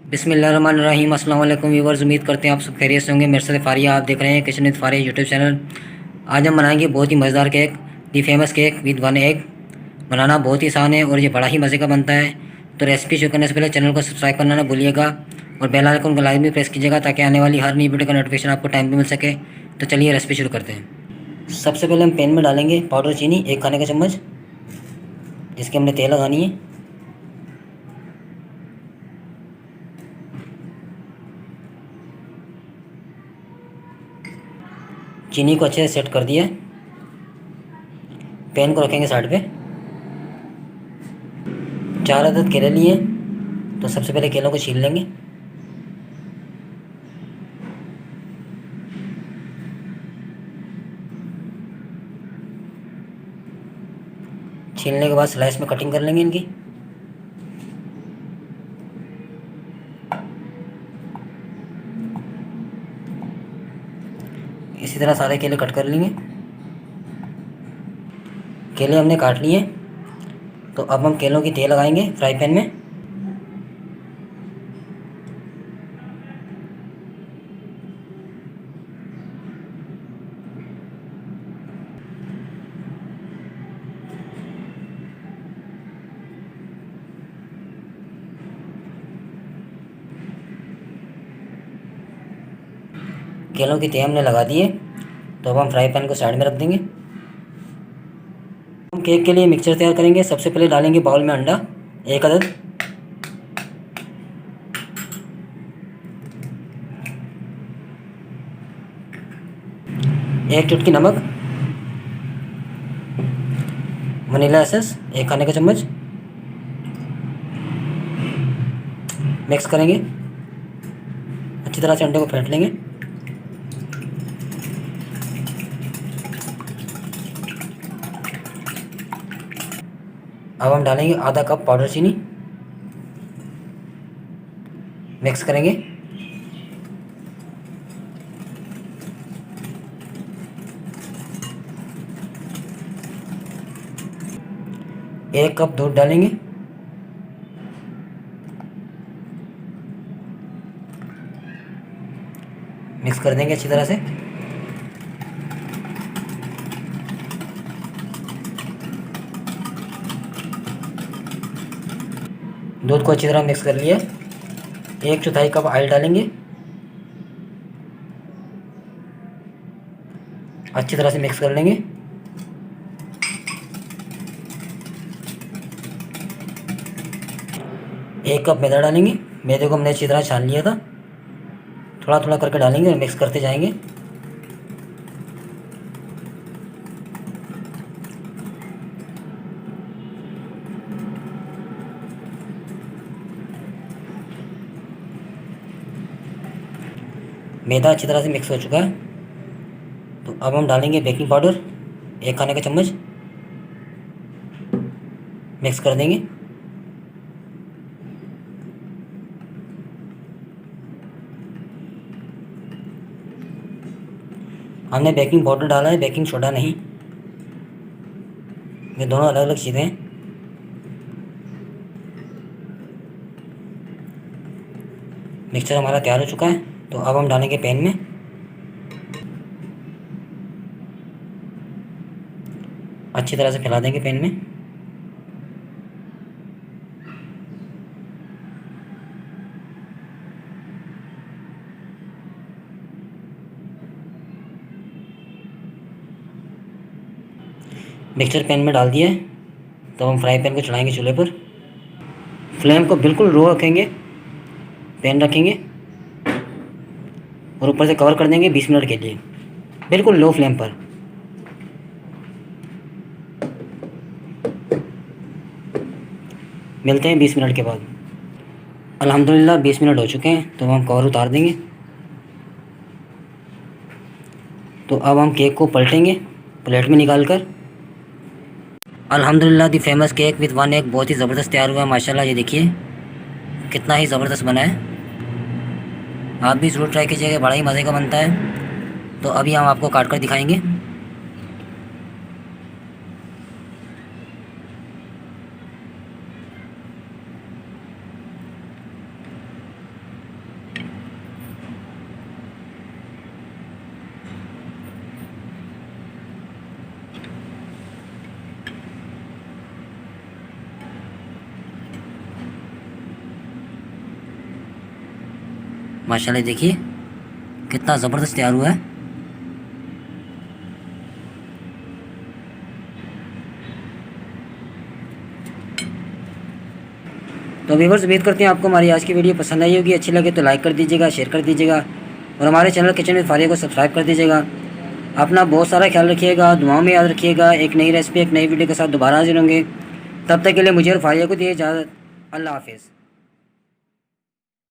बिस्मिल्लाहिर्रहमानिर्रहीम। अस्सलाम वालेकुम व्यूवर्स, उम्मीद करते हैं आप सब खैरियत से होंगे। मेरे साथ फारिया, आप देख रहे हैं kitchen with Faria YouTube channel. आज हम बनाएंगे बहुत ही मज़ेदार cake, the famous cake with one egg. बनाना बहुत ही आसान है और ये बड़ा ही मज़े का बनता है। तो रेसिपी शुरू करने से पहले चैनल को सब्सक्राइब करना ना भूलिएगा और बेल आइकन को लाइक भी प्रेस कीजिएगा ताकि आने वाली हर नई वीडियो का नोटिफिकेशन आपको टाइम पे मिल सके। तो चलिए रेसिपी शुरू करते हैं। सबसे पहले हम पैन में डालेंगे पाउडर चीनी 1 खाने का चम्मच, जिसके हमने तेल लगानी है। चीनी को अच्छे से सेट कर दिया है। पैन को रखेंगे साइड पे। 4 अदद केले लिए, तो सबसे पहले केलों को छील लेंगे। छीलने के बाद स्लाइस में कटिंग कर लेंगे इनकी। इसी तरह सारे केले कट कर लेंगे। केले हमने काट लिए, तो अब हम केलों की तेल लगाएंगे फ्राई पैन में। केलों की तेल हमने लगा दी है, तो अब हम फ्राई पैन को साइड में रख देंगे। हम केक के लिए मिक्सचर तैयार करेंगे। सबसे पहले डालेंगे बाउल में अंडा 1 अदद, एक चुटकी नमक, वनीला एसेंस 1 खाने का चम्मच। मिक्स करेंगे अच्छी तरह से, अंडे को फेंट लेंगे। अब हम डालेंगे आधा कप पाउडर चीनी। मिक्स करेंगे। एक कप दूध डालेंगे। मिक्स कर देंगे अच्छी तरह से। दूध को अच्छी तरह मिक्स कर लिया। 1/4 कप ऑयल डालेंगे। अच्छी तरह से मिक्स कर लेंगे। एक कप मैदा डालेंगे। मैदे को हमने अच्छी तरह छान लिया था। थोड़ा थोड़ा करके डालेंगे और मिक्स करते जाएंगे। मैदा अच्छी तरह से मिक्स हो चुका है, तो अब हम डालेंगे बेकिंग पाउडर 1 खाने का चम्मच। मिक्स कर देंगे। हमने बेकिंग पाउडर डाला है, बेकिंग सोडा नहीं। ये दोनों अलग अलग चीज़ें हैं। मिक्सचर हमारा तैयार हो चुका है, तो अब हम डालेंगे पैन में। अच्छी तरह से फैला देंगे पैन में। मिक्सचर पैन में डाल दिया है, तो हम फ्राई पैन को चढ़ाएंगे चूल्हे पर। फ्लेम को बिल्कुल लो रखेंगे, पैन रखेंगे और ऊपर से कवर कर देंगे 20 मिनट के लिए, बिल्कुल लो फ्लेम पर। मिलते हैं 20 मिनट के बाद। अल्हम्दुलिल्लाह 20 मिनट हो चुके हैं, तो हम कवर उतार देंगे। तो अब हम केक को पलटेंगे प्लेट में निकाल कर। अल्हम्दुलिल्लाह the famous cake with one egg बहुत ही ज़बरदस्त तैयार हुआ है माशाल्लाह। ये देखिए कितना ही ज़बरदस्त बना है। आप भी ज़रूर ट्राई कीजिएगा, बड़ा ही मज़े का बनता है। तो अभी हम आपको काट कर दिखाएंगे। माशाल्लाह देखिए कितना ज़बरदस्त तैयार हुआ है। तो व्यूअर्स उम्मीद करते हैं आपको हमारी आज की वीडियो पसंद आई होगी। अच्छी लगे तो लाइक कर दीजिएगा, शेयर कर दीजिएगा और हमारे चैनल किचन विद फारिया को सब्सक्राइब कर दीजिएगा। अपना बहुत सारा ख्याल रखिएगा, दुआओं में याद रखिएगा। एक नई रेसिपी एक नई वीडियो के साथ दोबारा हाजिर होंगे। तब तक के लिए मुझे और फारिया को दिए इजाज़त। अल्लाह हाफिज़।